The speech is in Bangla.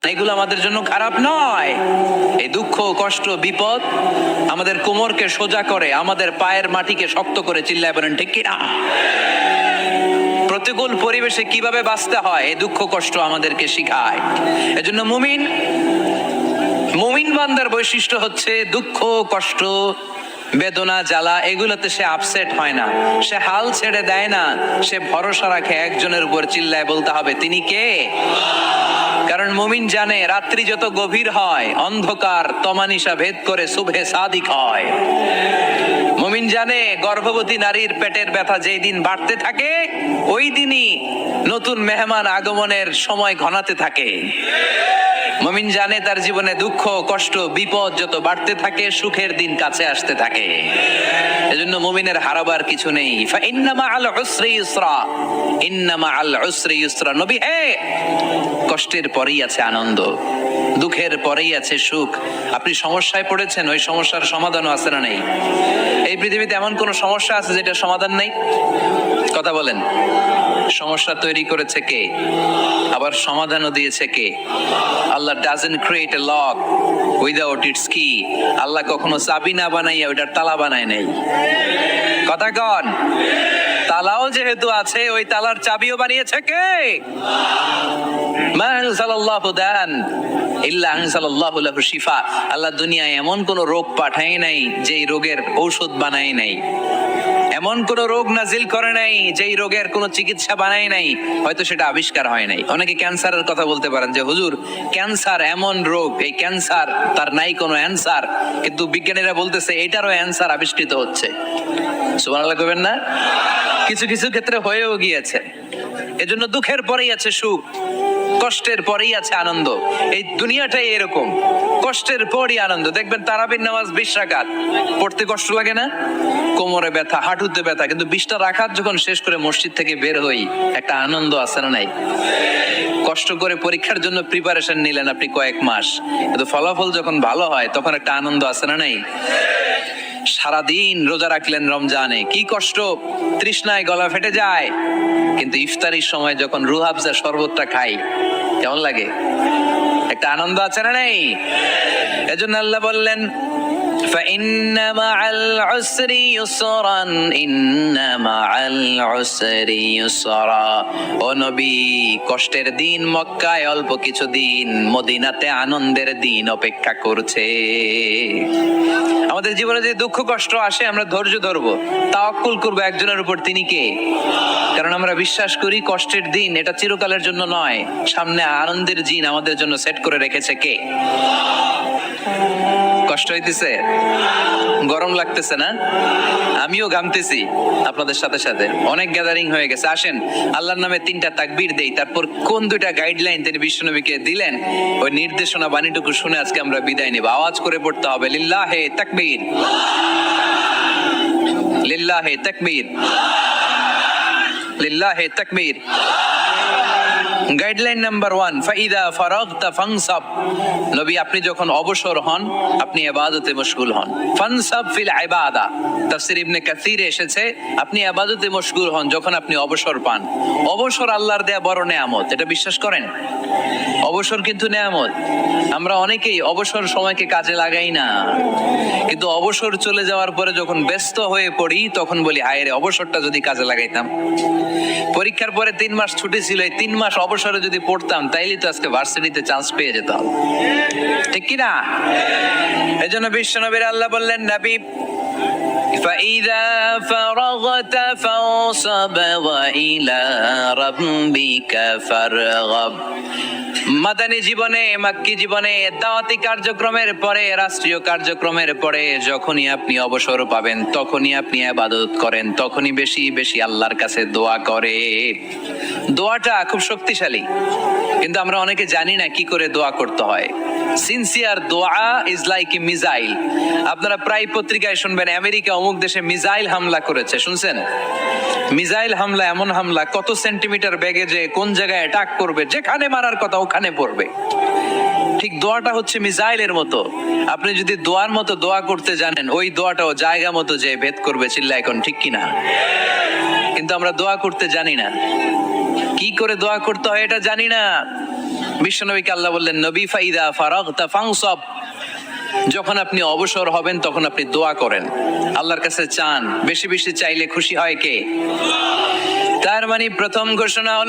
এগুলো আমাদের জন্য খারাপ নয়। এই দুঃখ, কষ্ট, বিপদ আমাদের কোমরকে সোজা করে, আমাদের পায়ের মাটিকে শক্ত করে। চিল্লায় বলেন ঠিক কিনা? প্রতিকূল পরিবেশে কিভাবে বাঁচতে হয় এই দুঃখ কষ্ট আমাদেরকে শিখায়। এজন্য মুমিন বান্দার বৈশিষ্ট্য হচ্ছে দুঃখ, কষ্ট, বেদনা, জ্বালা এগুলোতে সে আপসেট হয় না, সে হাল ছেড়ে দেয় না, সে ভরসা রাখে একজনের উপর। চিল্লায় বলতে হবে তিনি কে? কারণ মুমিন জানে রাত্রি যত গভীর হয় অন্ধকার তমানিসা ভেদ করে সুবহে সাদিক হয়। মুমিন জানে গর্ভবতী নারীর পেটের ব্যথা যেই দিন বাড়তে থাকে ওই দিনই নতুন মেহমান আগমনের সময় ঘনাতে থাকে। মুমিন জানে তার জীবনে দুঃখ, কষ্ট, বিপদ যত বাড়তে থাকে সুখের দিন কাছে আসতে থাকে। এজন্য মুমিনের হারাবার কিছু নেই। ফাইন্না মাআল উসরি ইউসরা, ইন্না মাআল উসরি ইউসরা। নবী হে, কষ্টের পরেই আছে আনন্দ, দুঃখের পরেই আছে সুখ। আপনি সমস্যায় পড়েছেন, ওই সমস্যার সমাধানও আছে না নেই? এই পৃথিবীতে এমন কোন সমস্যা আছে যেটা সমাধান নেই? কথা বলেন। সমস্যা তৈরি করেছে কে? আবার সমাধানও দিয়েছে কে? আল্লাহ doesn't create a lock without its key. আল্লাহ কখনো চাবি না বানাইয়া ওইটার তালা বানায় নাই। কথা কন। তালাও যেহেতু আছে ওই তালার চাবিও বানিয়েছে কে? মা আনজালাল্লাহু দান ইল্লা আনজালাল্লাহু লাহু শিফা। আল্লাহ দুনিয়ায় এমন কোন রোগ পাঠায় নাই যেই রোগের ঔষধ বানায় নাই, এমন কোন রোগ নাজিল করে নাই যেই রোগের কোন চিকিৎসা বানায় নাই, হয়তো সেটা আবিষ্কার হয় নাই। অনেকে ক্যান্সারের কথা বলতে পারেন যে হুজুর ক্যান্সার এমন রোগ, এই ক্যান্সার তার নাই কোনো অ্যান্সার, কিন্তু বিজ্ঞানীরা বলতেছে এটারও অ্যান্সার আবিষ্কৃত হচ্ছে। সুবহানাল্লাহ কইবেন না? কিছু কিছু ক্ষেত্রে হয়েও গিয়েছে। এজন্য দুঃখের পরেই আছে সুখ, কষ্টের পরেই আছে আনন্দ। এই দুনিয়াটাই এরকম, কষ্টের পরই আনন্দ। দেখবেন তারাবির নামাজ 20 রাকাত পড়তে কষ্ট লাগে না? কোমরে ব্যথা, হাঁটুতে ব্যথা, কিন্তু 20টা রাকাত যখন শেষ করে মসজিদ থেকে বের হই একটা আনন্দ আছে না নাই? কষ্ট করে পরীক্ষার জন্য প্রিপারেশন নিলেন আপনি কয়েক মাস, কিন্তু ফলাফল যখন ভালো হয় তখন একটা আনন্দ আছে না নাই? সারাদিন রোজা রাখলেন রমজানে, কি কষ্ট, তৃষ্ণায় গলা ফেটে যায়, কিন্তু ইফতারির সময় যখন রুহ আফজা শরবতটা খাই কেমন লাগে? একটা আনন্দ আছে না নাই? এজন্য আল্লাহ বললেন فإن مع العسر يسرا إن مع العسر يسرا। ও নবী, কষ্টের দিন মক্কায় অল্প কিছু দিন, মদিনাতে আনন্দের দিন অপেক্ষা করছে। আমাদের জীবনে যে দুঃখ কষ্ট আসে আমরা ধৈর্য ধরবো, তাওয়াক্কুল করবো একজনের উপর, তিনি কে? কারণ আমরা বিশ্বাস করি কষ্টের দিন এটা চিরকালের জন্য নয়, সামনে আনন্দের দিন আমাদের জন্য সেট করে রেখেছে কে? কষ্ট হইতেছে, গরম লাগতেছে না? আমিও ঘামতেছি আপনাদের সাথে সাথে। অনেক গ্যাদারিং হয়ে গেছে, আসেন আল্লাহর নামে 3টা তাকবীর দেই, তারপর কোন 2টা গাইডলাইন তিনি বিশ্বনবীকে দিলেন ওই নির্দেশনা বাণীটুকু শুনে আজকে আমরা বিদায় নেব। আওয়াজ করে পড়তে হবে লিল্লাহে তাকবীর, লিল্লাহে তাকবীর, লিল্লাহে তাকবীর। গাইডলাইন নাম্বার 1, ফাইদা ফারাগতা ফানসাব। নবী আপনি যখন অবসর হন আপনি ইবাদতে মশগুল হন। ফানসাব ফিল ইবাদা, তাফসীর ইবনে কাসিরে এসেছে আপনি ইবাদতে মশগুল হন যখন আপনি অবসর পান। অবসর আল্লাহর দেয়া বড় নেয়ামত, এটা বিশ্বাস করেন? অবসর কিন্তু নেয়ামত। আমরা অনেকেই অবসর সময়কে কাজে লাগাই না, কিন্তু অবসর চলে যাওয়ার পরে যখন ব্যস্ত হয়ে পড়ি তখন বলি হায় রে, অবসরটা যদি কাজে লাগাইতাম। পরীক্ষার পরে 3 মাস ছুটি ছিল, এই 3 মাস অবসরে যদি পড়তাম তাইলে তো আজকে ভার্সিটিতে চান্স পেয়ে যেতাম, ঠিক কি না? এজন্য বিশ্বনবীর আল্লাহ বললেন নবী فَإِذَا فَرَغْتَ فَانصَبْ وَإِلَى رَبِّكَ فَارْغَب। মাদানী জীবনে, মাক্কি জীবনে, দাওয়াতি কার্যক্রমের পরে, রাষ্ট্রীয় কার্যক্রমের পরে যখনই আপনি অবসর পাবেন তখনই আপনি ইবাদত করেন, তখনই বেশি বেশি আল্লাহর কাছে দোয়া করে। দোয়াটা খুব শক্তিশালী, কিন্তু আমরা অনেকে জানি না কি করে দোয়া করতে হয়। সিনসিয়ার দোয়া ইজ লাইক এ মিসাইল। আপনারা প্রায় পত্রিকায় শুনবেন আমেরিকা অমুক দেশে মিসাইল হামলা করেছে, শুনছেন? মিসাইল হামলা এমন হামলা কত সেন্টিমিটার বেগে যে কোন জায়গায় অ্যাটাক করবে, যেখানে মারার কথা ওখানে পড়বে। ঠিক দোয়াটা হচ্ছে মিসাইলের মতো। আপনি যদি দোয়ার মতো দোয়া করতে জানেন ওই দোয়াটাও জায়গা মতো যে ভেদ করবে। চিল্লা এখন ঠিক কিনা? কিন্তু আমরা দোয়া করতে জানি না, কি করে দোয়া করতে হয় এটা জানি না। বিশ্বনবীকে আল্লাহ বললেন, নবী ফাইদা ফারাগতা ফানসাব, যখন আপনি অবসর হবেন তখন আপনি দোয়া করেন, আল্লাহর কাছে চান। বেশি বেশি চাইলে খুশি হয় কে? তার মানে প্রথম ঘোষণা হলো